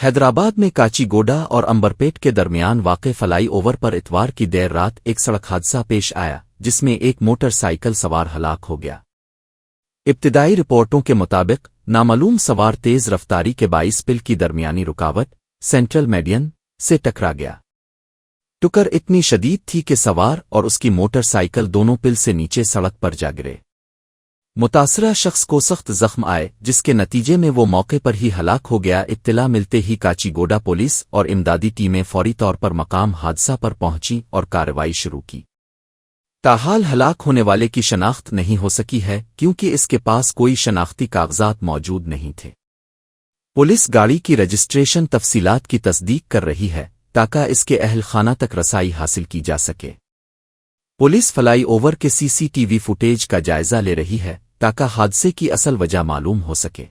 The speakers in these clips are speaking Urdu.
حیدرآباد میں کاچیگوڈا اور امبرپیٹ کے درمیان واقع فلائی اوور پر اتوار کی دیر رات ایک سڑک حادثہ پیش آیا جس میں ایک موٹر سائیکل سوار ہلاک ہو گیا۔ ابتدائی رپورٹوں کے مطابق نامعلوم سوار تیز رفتاری کے باعث پل کی درمیانی رکاوٹ سینٹرل میڈین سے ٹکرا گیا۔ ٹکر اتنی شدید تھی کہ سوار اور اس کی موٹر سائیکل دونوں پل سے نیچے سڑک پر جا گرے۔ متاثرہ شخص کو سخت زخم آئے جس کے نتیجے میں وہ موقع پر ہی ہلاک ہو گیا۔ اطلاع ملتے ہی کاچیگوڈا پولیس اور امدادی ٹیمیں فوری طور پر مقام حادثہ پر پہنچیں اور کارروائی شروع کی۔ تاحال ہلاک ہونے والے کی شناخت نہیں ہو سکی ہے کیونکہ اس کے پاس کوئی شناختی کاغذات موجود نہیں تھے۔ پولیس گاڑی کی رجسٹریشن تفصیلات کی تصدیق کر رہی ہے تاکہ اس کے اہل خانہ تک رسائی حاصل کی جا سکے۔ پولیس فلائی اوور کے سی سی ٹی وی فوٹیج کا جائزہ لے رہی ہے تاکہ حادثے کی اصل وجہ معلوم ہو سکے۔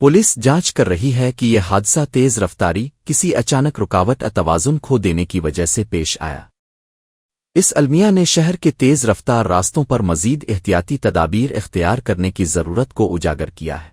پولیس جانچ کر رہی ہے کہ یہ حادثہ تیز رفتاری کسی اچانک رکاوٹ توازن کھو دینے کی وجہ سے پیش آیا۔ اس المیہ نے شہر کے تیز رفتار راستوں پر مزید احتیاطی تدابیر اختیار کرنے کی ضرورت کو اجاگر کیا ہے۔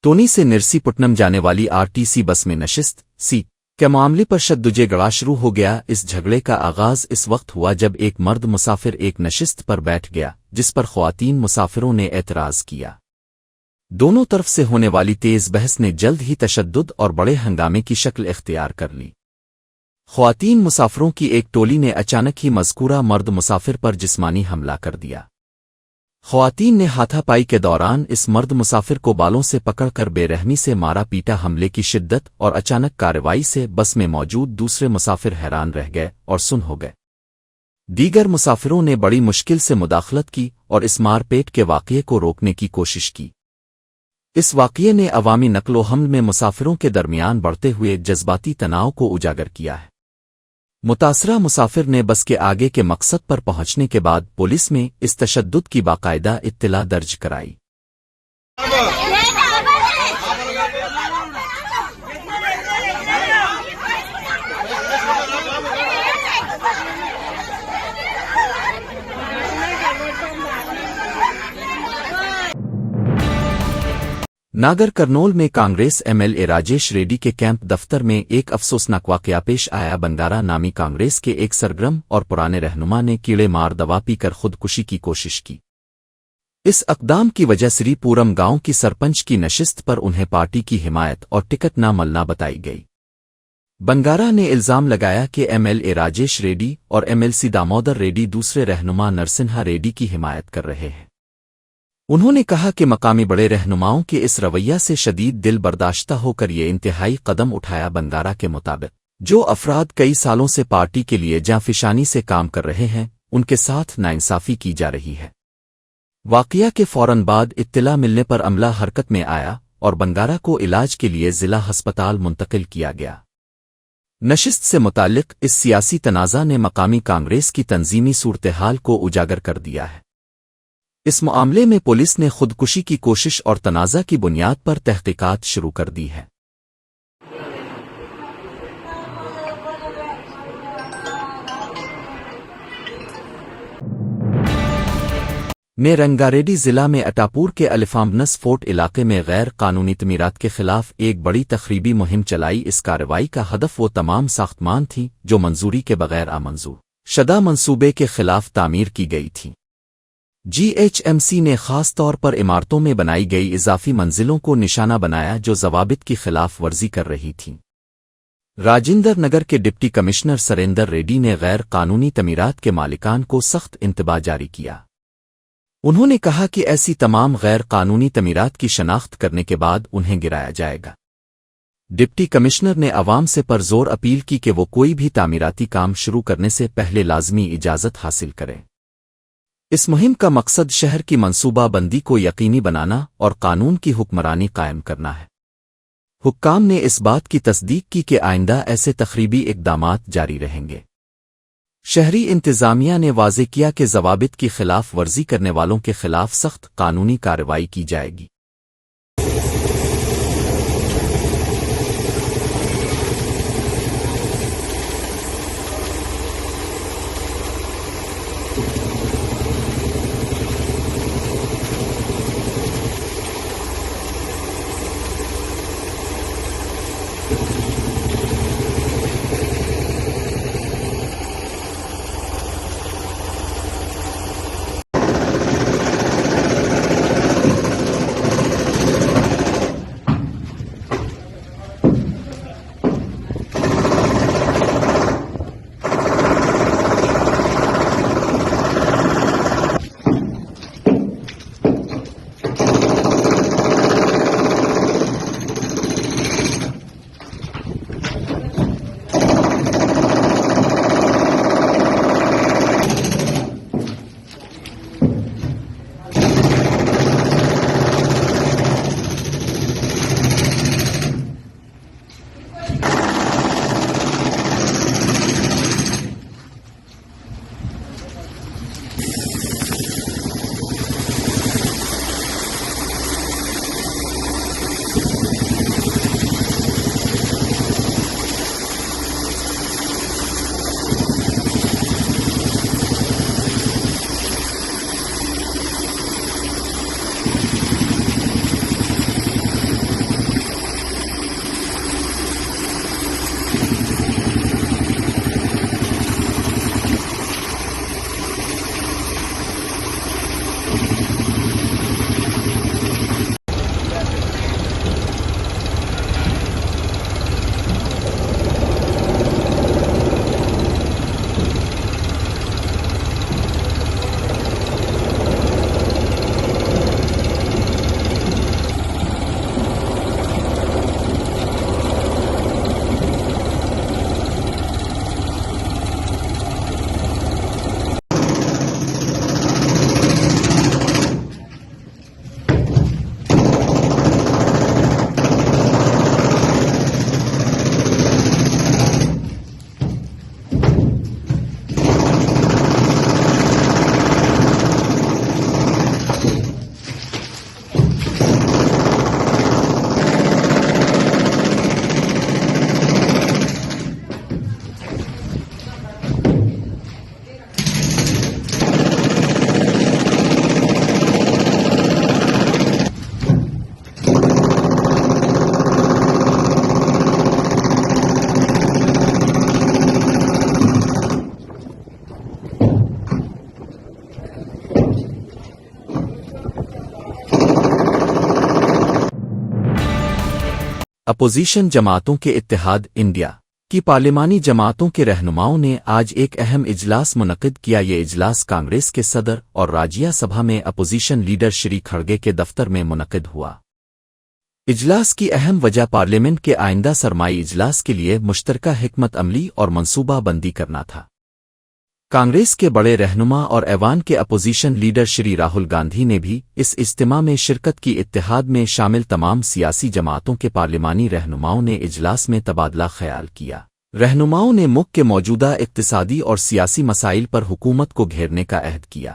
ٹونی سے نرسی پٹنم جانے والی آر ٹی سی بس میں نشست سی کے معاملے پر شدجے گڑا شروع ہو گیا۔ اس جھگڑے کا آغاز اس وقت ہوا جب ایک مرد مسافر ایک نشست پر بیٹھ گیا جس پر خواتین مسافروں نے اعتراض کیا۔ دونوں طرف سے ہونے والی تیز بحث نے جلد ہی تشدد اور بڑے ہنگامے کی شکل اختیار کر لی۔ خواتین مسافروں کی ایک ٹولی نے اچانک ہی مذکورہ مرد مسافر پر جسمانی حملہ کر دیا۔ خواتین نے ہاتھا پائی کے دوران اس مرد مسافر کو بالوں سے پکڑ کر بے رحمی سے مارا پیٹا۔ حملے کی شدت اور اچانک کارروائی سے بس میں موجود دوسرے مسافر حیران رہ گئے اور سن ہو گئے۔ دیگر مسافروں نے بڑی مشکل سے مداخلت کی اور اس مار پیٹ کے واقعے کو روکنے کی کوشش کی۔ اس واقعے نے عوامی نقل و حمل میں مسافروں کے درمیان بڑھتے ہوئے جذباتی تناؤ کو اجاگر کیا ہے۔ متاثرہ مسافر نے بس کے آگے کے مقصد پر پہنچنے کے بعد پولیس میں اس تشدد کی باقاعدہ اطلاع درج کرائی۔ ناگر کرنول میں Congress M L A Rajesh Reddy کے کیمپ دفتر میں ایک افسوسناک واقعہ پیش آیا۔ بنگارا نامی کانگریس کے ایک سرگرم اور پرانے رہنما نے کیڑے مار دوا پی کر خودکشی کی کوشش کی۔ اس اقدام کی وجہ سری پورم گاؤں کی سرپنچ کی نشست پر انہیں پارٹی کی حمایت اور ٹکٹ نہ ملنا بتائی گئی۔ بنگارا نے الزام لگایا کہ M L A Rajesh Reddy اور M L C Damodar Reddy دوسرے رہنما نرسنہا ریڈی کی حمایت کر رہے ہیں۔ انہوں نے کہا کہ مقامی بڑے رہنماؤں کے اس رویہ سے شدید دل برداشتہ ہو کر یہ انتہائی قدم اٹھایا۔ بنگارا کے مطابق جو افراد کئی سالوں سے پارٹی کے لیے جاں فشانی سے کام کر رہے ہیں ان کے ساتھ ناانصافی کی جا رہی ہے۔ واقعہ کے فوراً بعد اطلاع ملنے پر عملہ حرکت میں آیا اور بنگارا کو علاج کے لیے ضلع ہسپتال منتقل کیا گیا۔ نشست سے متعلق اس سیاسی تنازع نے مقامی کانگریس کی تنظیمی صورتحال کو اجاگر کر دیا ہے۔ اس معاملے میں پولیس نے خودکشی کی کوشش اور تنازع کی بنیاد پر تحقیقات شروع کر دی ہے۔ میں رنگاریڈی ضلع میں اٹاپور کے الفامبنس فورٹ علاقے میں غیر قانونی تعمیرات کے خلاف ایک بڑی تخریبی مہم چلائی۔ اس کارروائی کا ہدف وہ تمام ساختمان تھیں جو منظوری کے بغیر منظور شدہ منصوبے کے خلاف تعمیر کی گئی تھیں۔ جی ایچ ایم سی نے خاص طور پر عمارتوں میں بنائی گئی اضافی منزلوں کو نشانہ بنایا جو ضوابط کی خلاف ورزی کر رہی تھیں۔ راجندر نگر کے ڈپٹی کمشنر سریندر ریڈی نے غیر قانونی تعمیرات کے مالکان کو سخت انتباہ جاری کیا۔ انہوں نے کہا کہ ایسی تمام غیر قانونی تعمیرات کی شناخت کرنے کے بعد انہیں گرایا جائے گا۔ ڈپٹی کمشنر نے عوام سے پرزور اپیل کی کہ وہ کوئی بھی تعمیراتی کام شروع کرنے سے پہلے لازمی اجازت حاصل کریں۔ اس مہم کا مقصد شہر کی منصوبہ بندی کو یقینی بنانا اور قانون کی حکمرانی قائم کرنا ہے۔ حکام نے اس بات کی تصدیق کی کہ آئندہ ایسے تخریبی اقدامات جاری رہیں گے۔ شہری انتظامیہ نے واضح کیا کہ ضوابط کی خلاف ورزی کرنے والوں کے خلاف سخت قانونی کارروائی کی جائے گی۔ اپوزیشن جماعتوں کے اتحاد انڈیا کی پارلیمانی جماعتوں کے رہنماؤں نے آج ایک اہم اجلاس منعقد کیا۔ یہ اجلاس کانگریس کے صدر اور راجیہ سبھا میں اپوزیشن لیڈر شری کھڑگے کے دفتر میں منعقد ہوا۔ اجلاس کی اہم وجہ پارلیمنٹ کے آئندہ سرمائی اجلاس کے لیے مشترکہ حکمت عملی اور منصوبہ بندی کرنا تھا۔ کانگریس کے بڑے رہنما اور ایوان کے اپوزیشن لیڈر شری راہل گاندھی نے بھی اس اجتماع میں شرکت کی۔ اتحاد میں شامل تمام سیاسی جماعتوں کے پارلیمانی رہنماؤں نے اجلاس میں تبادلہ خیال کیا۔ رہنماؤں نے ملک کے موجودہ اقتصادی اور سیاسی مسائل پر حکومت کو گھیرنے کا عہد کیا۔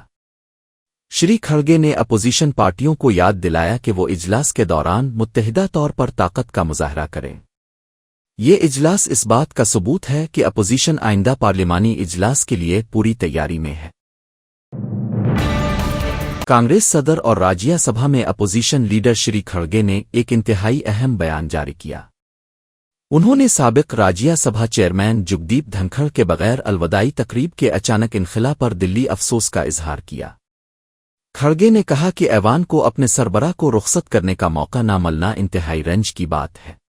شری کھڑگے نے اپوزیشن پارٹیوں کو یاد دلایا کہ وہ اجلاس کے دوران متحدہ طور پر طاقت کا مظاہرہ کریں۔ یہ اجلاس اس بات کا ثبوت ہے کہ اپوزیشن آئندہ پارلیمانی اجلاس کے لیے پوری تیاری میں ہے۔ کانگریس صدر اور راجیہ سبھا میں اپوزیشن لیڈر شری کھڑگے نے ایک انتہائی اہم بیان جاری کیا۔ انہوں نے سابق راجیہ سبھا چیئرمین جگدیپ دھنکھڑ کے بغیر الوداعی تقریب کے اچانک انخلا پر دلی افسوس کا اظہار کیا۔ کھڑگے نے کہا کہ ایوان کو اپنے سربراہ کو رخصت کرنے کا موقع نہ ملنا انتہائی رنج کی بات ہے۔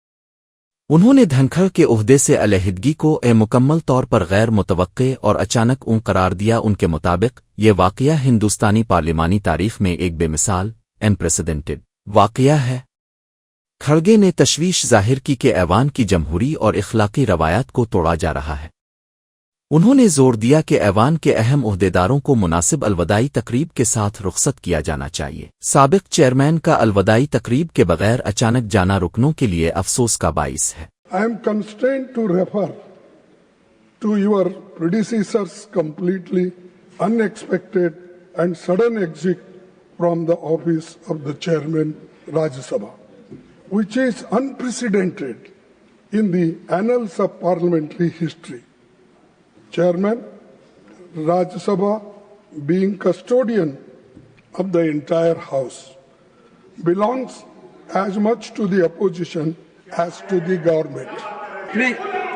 انہوں نے دھنکھڑ کے عہدے سے علیحدگی کو مکمل طور پر غیر متوقع اور اچانک قرار دیا۔ ان کے مطابق یہ واقعہ ہندوستانی پارلیمانی تاریخ میں ایک بے مثال انپریسیڈنٹڈ واقعہ ہے۔ کھڑگے نے تشویش ظاہر کی کہ ایوان کی جمہوری اور اخلاقی روایات کو توڑا جا رہا ہے۔ انہوں نے زور دیا کہ ایوان کے اہم عہدیداروں کو مناسب الوداعی تقریب کے ساتھ رخصت کیا جانا چاہیے۔ سابق چیئرمین کا الوداعی تقریب کے بغیر اچانک جانا رکنوں کے لیے افسوس کا باعث ہے۔ I am constrained to refer to your predecessor's completely unexpected and sudden exit from the office of the chairman Rajya Sabha, which is unprecedented in the annals of parliamentary history. Chairman, Rajya Sabha, being custodian of the entire house, belongs as much to the opposition as to the government. Please,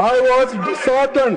I was disheartened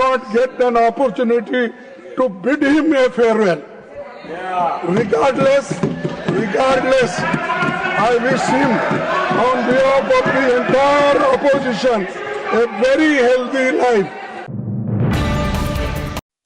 not get an opportunity to bid him a farewell. Regardless, I wish him, on behalf of the entire opposition, a very healthy life.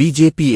BJP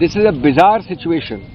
This is a bizarre situation.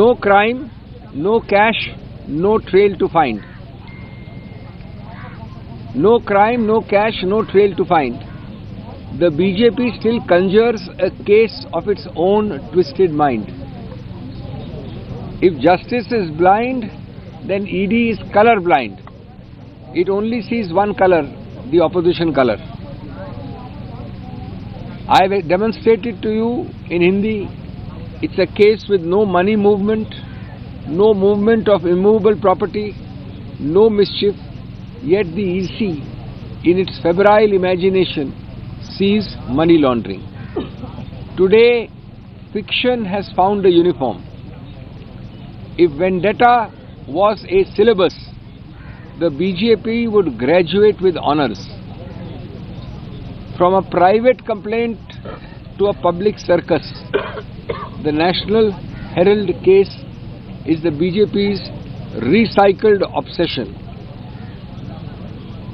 No crime, no cash, no trail to find. No crime, no cash, no trail to find. The BJP still conjures a case of its own twisted mind. If justice is blind, then ED is color blind. It only sees one color, the opposition color. I have demonstrated to you in Hindi, it's a case with no money movement, no movement of immovable property, no mischief, yet the EC, in its febrile imagination, sees money laundering. Today, fiction has found a uniform. If vendetta was a syllabus, the BJP would graduate with honors. From a private complaint to a public circus, the National Herald case is the BJP's recycled obsession.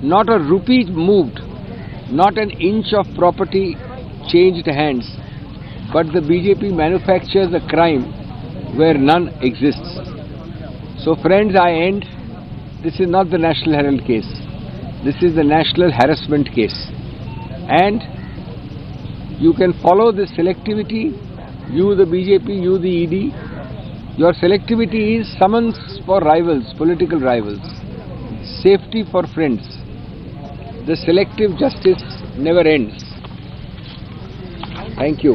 Not a rupee moved, not an inch of property changed hands, but the BJP manufactures a crime where none exists. So friends, I end. This is not the National Herald case. This is the national harassment case. And you can follow this selectivity, you the BJP, you the ED. Your selectivity is summons for rivals, political rivals, safety for friends. The selective justice never ends. Thank you.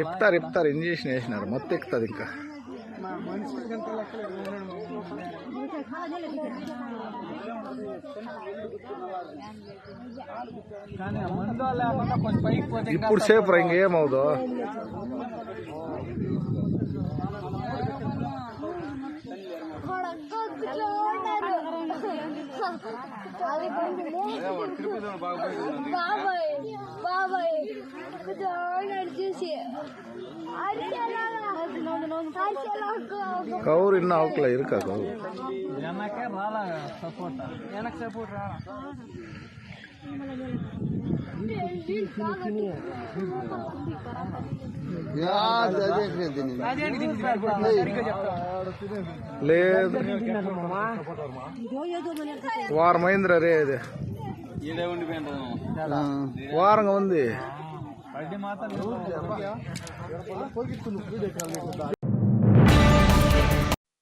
Iftar injection వేసినారు మొత్తం ఎక్కుతుంది ఇంకా ఇప్పుడు సేపు రా ఇంకేమవుదు. கவுர் இன்னும் அவுக்கல இருக்கா கவுர் எனக்கே ராலா சப்போர்ட் எனக்கு சப்போர்ட் ராலா లేదు వారమైందిరా రే ఇది వారంగా ఉంది.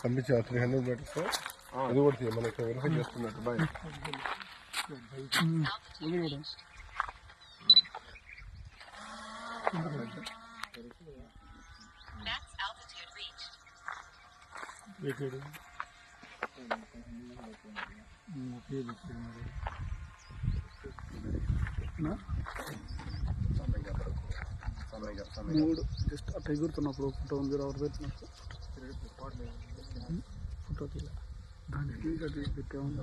పంపించా 300 మీటర్స్ అది కూడా మనకి వెరిఫై చేస్తున్నట్టు బాయ్ మూడు జస్ట్ అట్లా ఎగురుతున్నప్పుడు ఫోటో ఉంది ఎవరు పెట్టినప్పుడు ఫోటో తీయాలి దానికి అది పెట్టే ఉంది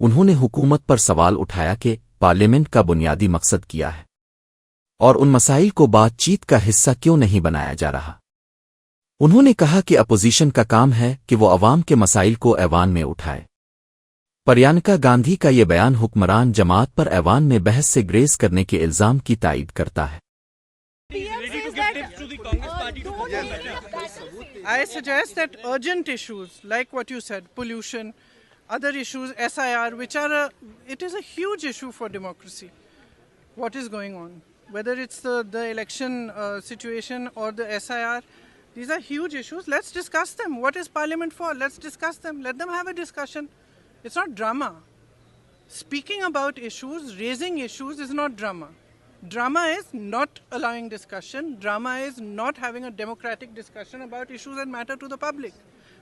انہوں نے حکومت پر سوال اٹھایا کہ پارلیمنٹ کا بنیادی مقصد کیا ہے اور ان مسائل کو بات چیت کا حصہ کیوں نہیں بنایا جا رہا۔ انہوں نے کہا کہ اپوزیشن کا کام ہے کہ وہ عوام کے مسائل کو ایوان میں اٹھائے۔ پریانکا گاندھی کا یہ بیان حکمران جماعت پر ایوان میں بحث سے گریز کرنے کے الزام کی تائید کرتا ہے۔ I suggest that urgent issues like what you said, pollution, other issues, SIR, which are it is a huge issue for democracy. What is going on? Whether it's the election situation or the SIR, these are huge issues. Let's discuss them. What is Parliament for? Let's discuss them. Let them have a discussion. It's not drama. Speaking about issues, raising issues is not drama. Drama is not allowing discussion. Drama is not having a democratic discussion about issues that matter to the public.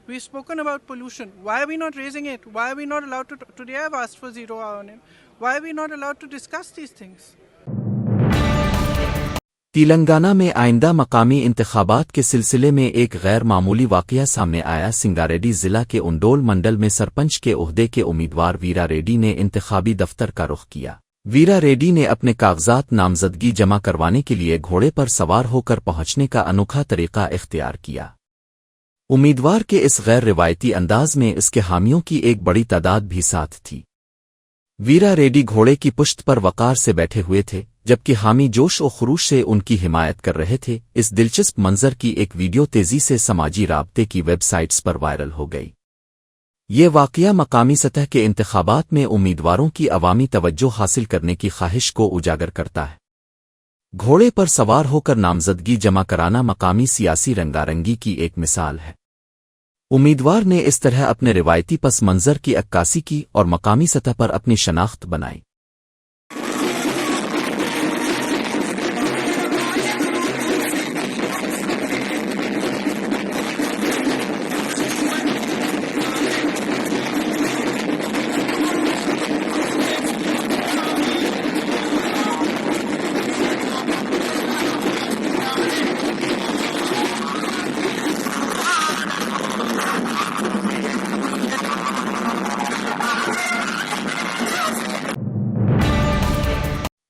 We've spoken about pollution. Why are we not raising it? Why are we not allowed to? Today I've asked for 0 hour on it. Why are we not allowed to discuss these things? Telangana میں آئندہ مقامی انتخابات کے سلسلے میں ایک غیر معمولی واقعہ سامنے آیا۔ سنگاریڈی ضلع کے انڈول منڈل میں سرپنچ کے عہدے کے امیدوار ویرا ریڈی نے انتخابی دفتر کا رخ کیا۔ ویرا ریڈی نے اپنے کاغذات نامزدگی جمع کروانے کے لیے گھوڑے پر سوار ہو کر پہنچنے کا انوکھا طریقہ اختیار کیا۔ امیدوار کے اس غیر روایتی انداز میں اس کے حامیوں کی ایک بڑی تعداد بھی ساتھ تھی۔ ویرا ریڈی گھوڑے کی پشت پر وقار سے بیٹھے ہوئے تھے جبکہ حامی جوش و خروش سے ان کی حمایت کر رہے تھے۔ اس دلچسپ منظر کی ایک ویڈیو تیزی سے سماجی رابطے کی ویب سائٹس پر وائرل ہو گئی۔ یہ واقعہ مقامی سطح کے انتخابات میں امیدواروں کی عوامی توجہ حاصل کرنے کی خواہش کو اجاگر کرتا ہے۔ گھوڑے پر سوار ہو کر نامزدگی جمع کرانا مقامی سیاسی رنگارنگی کی ایک مثال ہے۔ امیدوار نے اس طرح اپنے روایتی پس منظر کی عکاسی کی اور مقامی سطح پر اپنی شناخت بنائی۔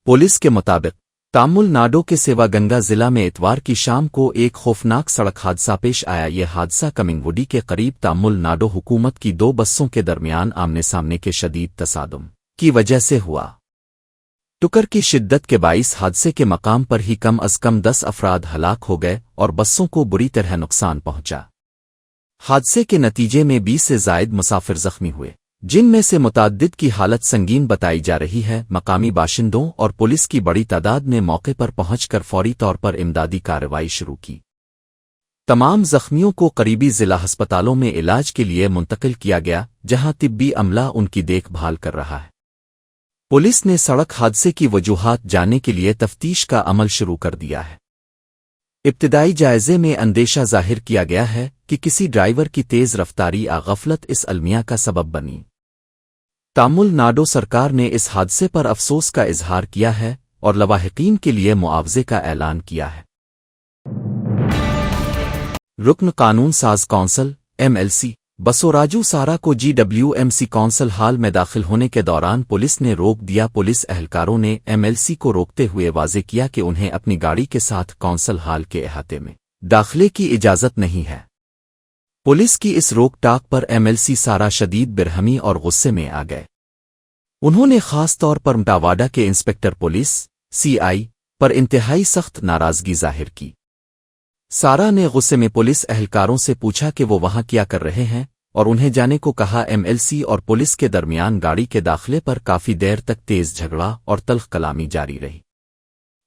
پولیس کے مطابق تامل ناڈو کے سیوا گنگا ضلع میں اتوار کی شام کو ایک خوفناک سڑک حادثہ پیش آیا۔ یہ حادثہ کمنگ وڈی کے قریب تامل ناڈو حکومت کی 2 بسوں کے درمیان آمنے سامنے کے شدید تصادم کی وجہ سے ہوا۔ ٹکر کی شدت کے باعث حادثے کے مقام پر ہی کم از کم 10 افراد ہلاک ہو گئے اور بسوں کو بری طرح نقصان پہنچا۔ حادثے کے نتیجے میں 20 سے زائد مسافر زخمی ہوئے، جن میں سے متعدد کی حالت سنگین بتائی جا رہی ہے۔ مقامی باشندوں اور پولیس کی بڑی تعداد نے موقع پر پہنچ کر فوری طور پر امدادی کارروائی شروع کی۔ تمام زخمیوں کو قریبی ضلع ہسپتالوں میں علاج کے لیے منتقل کیا گیا، جہاں طبی عملہ ان کی دیکھ بھال کر رہا ہے۔ پولیس نے سڑک حادثے کی وجوہات جاننے کے لیے تفتیش کا عمل شروع کر دیا ہے۔ ابتدائی جائزے میں اندیشہ ظاہر کیا گیا ہے کہ کسی ڈرائیور کی تیز رفتاری یا غفلت اس المیہ کا سبب بنی۔ تامل ناڈو سرکار نے اس حادثے پر افسوس کا اظہار کیا ہے اور لواحقین کے لیے معاوضے کا اعلان کیا ہے۔ رکن قانون ساز کونسل MLC بسوراجو سارا کو GWMC کونسل ہال میں داخل ہونے کے دوران پولیس نے روک دیا۔ پولیس اہلکاروں نے MLC کو روکتے ہوئے واضح کیا کہ انہیں اپنی گاڑی کے ساتھ کونسل ہال کے احاطے میں داخلے کی اجازت نہیں ہے۔ پولیس کی اس روک ٹاک پر MLC سارا شدید برہمی اور غصے میں آ گئے۔ انہوں نے خاص طور پر مٹاواڈا کے انسپکٹر پولیس CI پر انتہائی سخت ناراضگی ظاہر کی۔ سارا نے غصے میں پولیس اہلکاروں سے پوچھا کہ وہ وہاں کیا کر رہے ہیں اور انہیں جانے کو کہا۔ MLC اور پولیس کے درمیان گاڑی کے داخلے پر کافی دیر تک تیز جھگڑا اور تلخ کلامی جاری رہی۔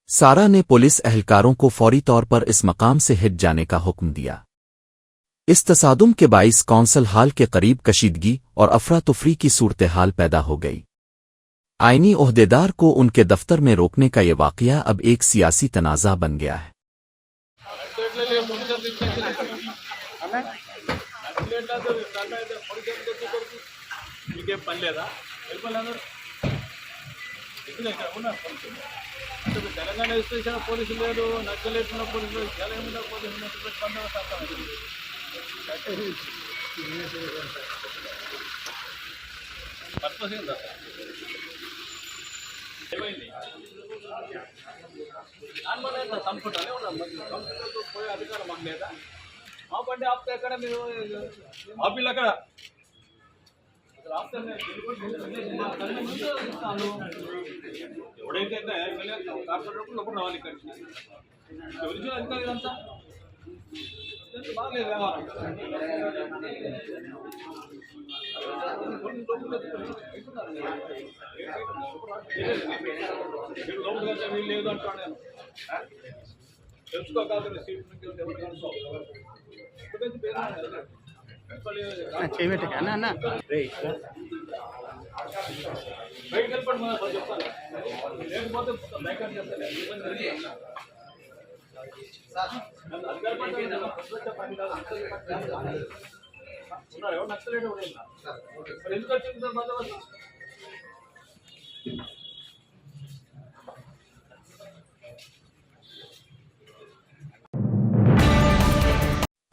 سارا نے پولیس اہلکاروں کو فوری طور پر اس مقام سے ہٹ جانے کا حکم دیا۔ اس تصادم کے باعث کونسل ہال کے قریب کشیدگی اور افراتفری کی صورتحال پیدا ہو گئی۔ آئینی عہدیدار کو ان کے دفتر میں روکنے کا یہ واقعہ اب ایک سیاسی تنازع بن گیا ہے۔ సంస్కృతాలే ఉన్నాం సంస్కృతంతో పోయే అధికారం మాకు లేదా మా బండి ఆపితే ఎక్కడ మీరు ఆపిల్ అక్కడ ఎవడైతే కార్పొరేటర్ లోపల రావాలి ఇక్కడికి ఎవరికి అధికారం ఇదంతా బాగలేదు వ్యవహారం వీళ్ళు లేదు అంటాను నేను తెలుసుకోగలరు సీట్ బయటకు వెళ్ళిపోండి మనం చెప్తాను లేకపోతే బైక్ చేస్తాను ఎవరు నచ్చలేదు ఎందుకు వచ్చింది సార్ బందోబస్తు